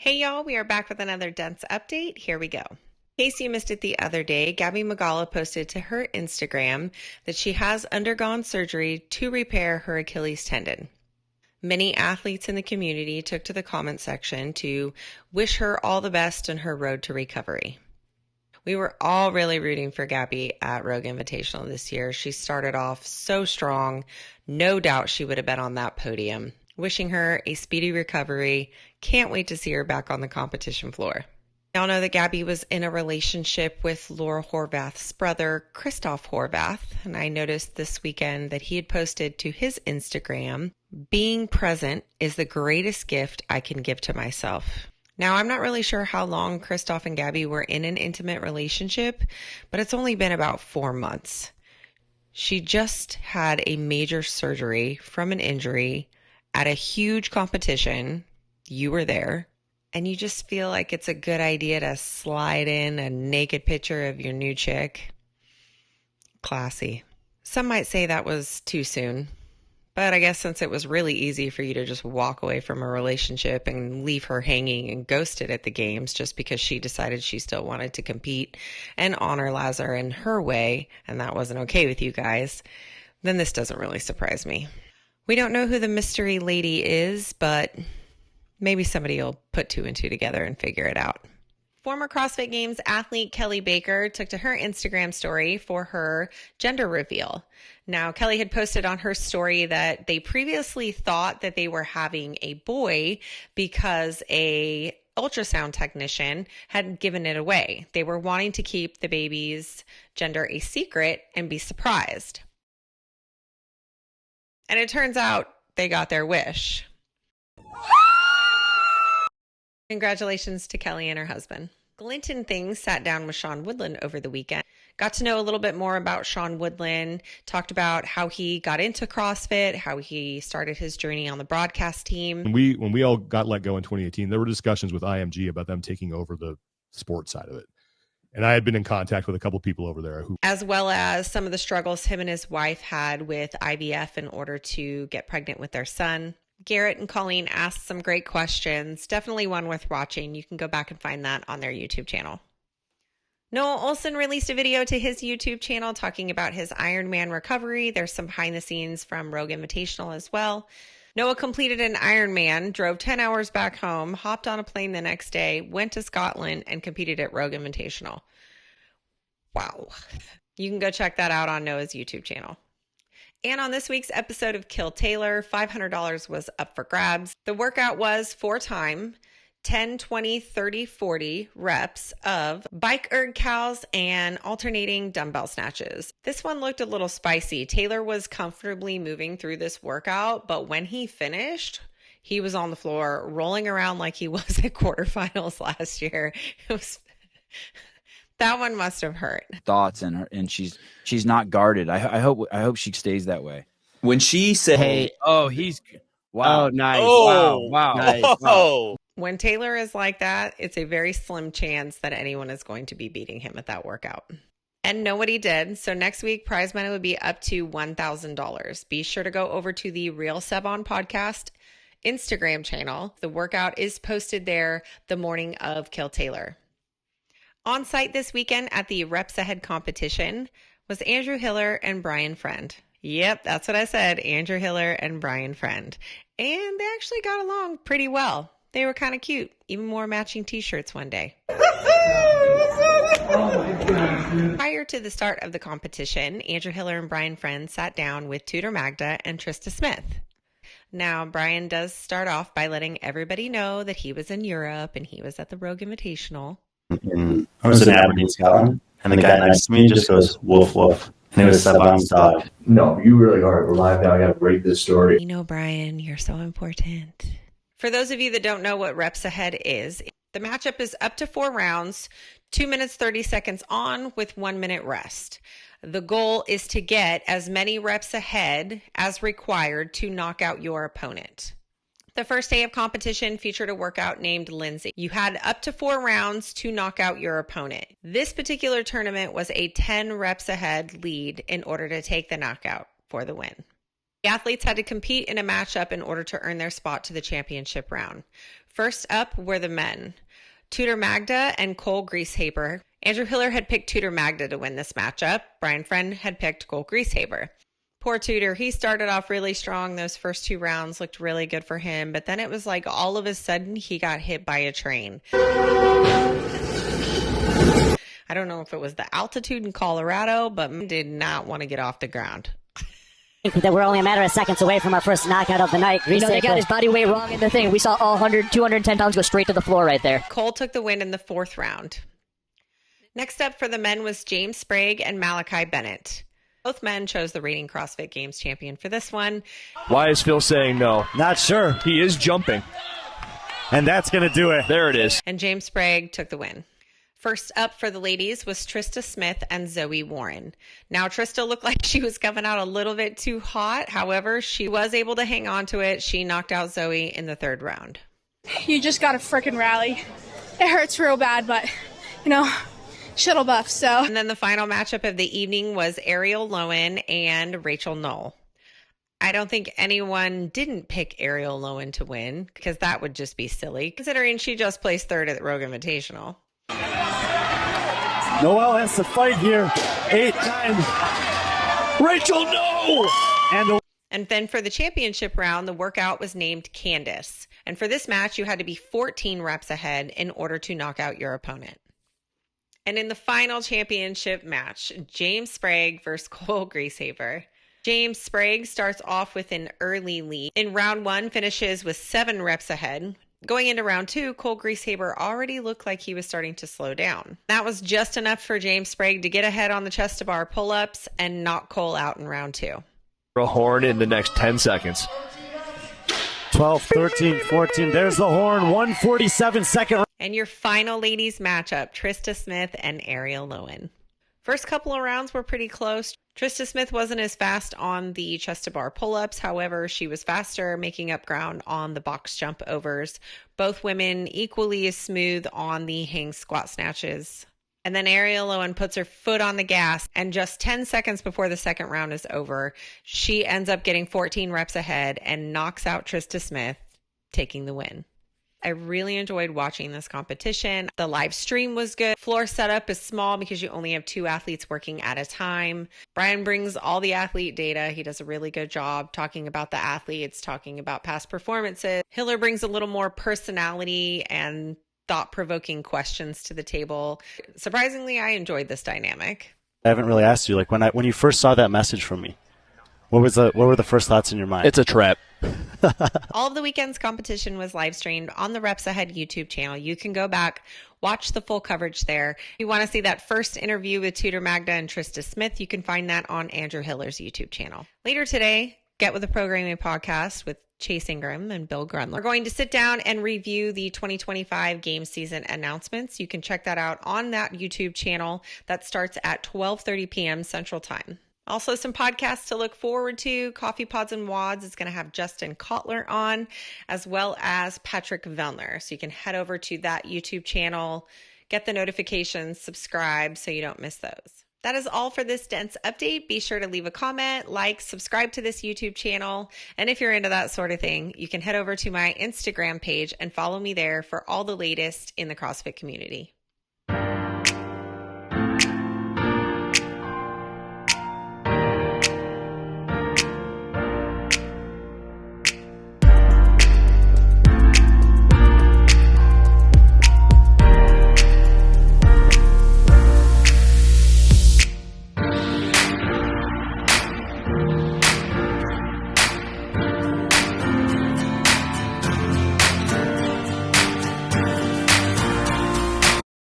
Hey y'all, we are back with another dense update. Here we go. In case you missed it the other day, Gabi Migala posted to her Instagram that she has undergone surgery to repair her Achilles tendon. Many athletes in the community took to the comment section to wish her all the best in her road to recovery. We were all really rooting for Gabi at Rogue Invitational this year. She started off so strong. No doubt she would have been on that podium. Wishing her a speedy recovery. Can't wait to see her back on the competition floor. Y'all know that Gabi was in a relationship with Laura Horvath's brother, Kristof Horvath, and I noticed this weekend that he had posted to his Instagram, "Being present is the greatest gift I can give to myself." Now, I'm not really sure how long Kristof and Gabi were in an intimate relationship, but it's only been about 4 months. She just had a major surgery from an injury at a huge competition. You were there. And you just feel like it's a good idea to slide in a naked picture of your new chick. Classy. Some might say that was too soon. But I guess since it was really easy for you to just walk away from a relationship and leave her hanging and ghosted at the games just because she decided she still wanted to compete and honor Lazar in her way, and that wasn't okay with you guys, then this doesn't really surprise me. We don't know who the mystery lady is, but maybe somebody will put 2 and 2 together and figure it out. Former CrossFit Games athlete Kelly Baker took to her Instagram story for her gender reveal. Now, Kelly had posted on her story that they previously thought that they were having a boy because a ultrasound technician had given it away. They were wanting to keep the baby's gender a secret and be surprised. And it turns out they got their wish. Congratulations to Kelly and her husband. Glinton Things sat down with Sean Woodland over the weekend. Got to know a little bit more about Sean Woodland, talked about how he got into CrossFit, how he started his journey on the broadcast team. When we all got let go in 2018, there were discussions with IMG about them taking over the sports side of it. And I had been in contact with a couple people over there who, as well as some of the struggles him and his wife had with IVF in order to get pregnant with their son. Garrett and Colleen asked some great questions. Definitely one worth watching. You can go back and find that on their YouTube channel. Noah Olsen released a video to his YouTube channel talking about his Ironman recovery. There's some behind the scenes from Rogue Invitational as well. Noah completed an Ironman, drove 10 hours back home, hopped on a plane the next day, went to Scotland, and competed at Rogue Invitational. Wow. You can go check that out on Noah's YouTube channel. And on this week's episode of Kill Taylor, $500 was up for grabs. The workout was 4-time, 10, 20, 30, 40 reps of bike erg cows and alternating dumbbell snatches. This one looked a little spicy. Taylor was comfortably moving through this workout, but when he finished, he was on the floor rolling around like he was at quarterfinals last year. It was... That one must have hurt. Thoughts in her, and she's not guarded. I hope she stays that way. When she said, "Hey, oh, he's wow, oh, nice, wow, nice, wow." When Taylor is like that, it's a very slim chance that anyone is going to be beating him at that workout. And nobody did. So next week, prize money would be up to $1,000. Be sure to go over to the Real Sevan podcast Instagram channel. The workout is posted there the morning of Kill Taylor. On site this weekend at the Reps Ahead competition was Andrew Hiller and Brian Friend. Yep, that's what I said, Andrew Hiller and Brian Friend. And they actually got along pretty well. They were kind of cute, even wore matching t-shirts one day. Prior to the start of the competition, Andrew Hiller and Brian Friend sat down with Tutor Magda and Trista Smith. Now, Brian does start off by letting everybody know that he was in Europe and he was at the Rogue Invitational. I was in Aberdeen, Scotland, and the guy next to me just goes, "Woof, woof." And it was Sevan's dog. No, you really are. We're live now. I got to break this story. You know, Brian, you're so important. For those of you that don't know what Reps Ahead is, the matchup is up to 4 rounds, 2 minutes, 30 seconds on with 1 minute rest. The goal is to get as many reps ahead as required to knock out your opponent. The first day of competition featured a workout named Lindsay. You had up to 4 rounds to knock out your opponent. This particular tournament was a 10 reps ahead lead in order to take the knockout for the win. The athletes had to compete in a matchup in order to earn their spot to the championship round. First up were the men, Tutor Magda and Cole Greasehaber. Andrew Hiller had picked Tutor Magda to win this matchup. Brian Friend had picked Cole Greasehaber. Poor Tutor, he started off really strong. Those first 2 rounds looked really good for him, but then it was like all of a sudden he got hit by a train. I don't know if it was the altitude in Colorado, but did not want to get off the ground. That we're only a matter of seconds away from our first knockout of the night. They got his body weight wrong in the thing. We saw all 210 pounds go straight to the floor right there. Cole took the win in the 4th round. Next up for the men was James Sprag and Malachi Bennett. Both men chose the Reigning CrossFit Games champion for this one. Why is Phil saying no? Not sure. He is jumping. And that's going to do it. There it is. And James Sprag took the win. First up for the ladies was Trista Smith and Zoe Warren. Now, Trista looked like she was coming out a little bit too hot. However, she was able to hang on to it. She knocked out Zoe in the 3rd round. You just got to frickin' rally. It hurts real bad, but, shuttle buff, so. And then the final matchup of the evening was Ariel Lowen and Rachel Null. I don't think anyone didn't pick Ariel Lowen to win, because that would just be silly, considering she just placed 3rd at the Rogue Invitational. Noelle has to fight here. 8, 9. Rachel, no! And then for the championship round, the workout was named Candace. And for this match, you had to be 14 reps ahead in order to knock out your opponent. And in the final championship match, James Sprag versus Cole Greasehaber. James Sprag starts off with an early lead. In round 1, finishes with 7 reps ahead. Going into round 2, Cole Greasehaber already looked like he was starting to slow down. That was just enough for James Sprag to get ahead on the chest to bar pull-ups and knock Cole out in round 2. A horn in the next 10 seconds. 12, 13, 14. There's the horn. 1:47 second. And your final ladies matchup, Trista Smith and Ariel Lowen. First couple of rounds were pretty close. Trista Smith wasn't as fast on the chest to bar pull-ups. However, she was faster, making up ground on the box jump overs. Both women equally as smooth on the hang squat snatches. And then Ariel Lowen puts her foot on the gas, and just 10 seconds before the second round is over, she ends up getting 14 reps ahead and knocks out Trista Smith, taking the win. I really enjoyed watching this competition. The live stream was good. Floor setup is small because you only have 2 athletes working at a time. Brian brings all the athlete data. He does a really good job talking about the athletes, talking about past performances. Hiller brings a little more personality and thought-provoking questions to the table. Surprisingly, I enjoyed this dynamic. I haven't really asked you, when you first saw that message from me, what were the first thoughts in your mind? It's a trap. All of the weekend's competition was live streamed on the Reps Ahead YouTube channel. You can go back, watch the full coverage there. If you want to see that first interview with Tutor Magda and Trista Smith, you can find that on Andrew Hiller's YouTube channel. Later today, Get With the Programming podcast with Chase Ingram and Bill Grunler. We're going to sit down and review the 2025 game season announcements. You can check that out on that YouTube channel. That starts at 12:30 p.m. Central Time. Also, some podcasts to look forward to. Coffee Pods and Wads is going to have Justin Kotler on, as well as Patrick Vellner. So you can head over to that YouTube channel, get the notifications, subscribe so you don't miss those. That is all for this dense update. Be sure to leave a comment, like, subscribe to this YouTube channel. And if you're into that sort of thing, you can head over to my Instagram page and follow me there for all the latest in the CrossFit community.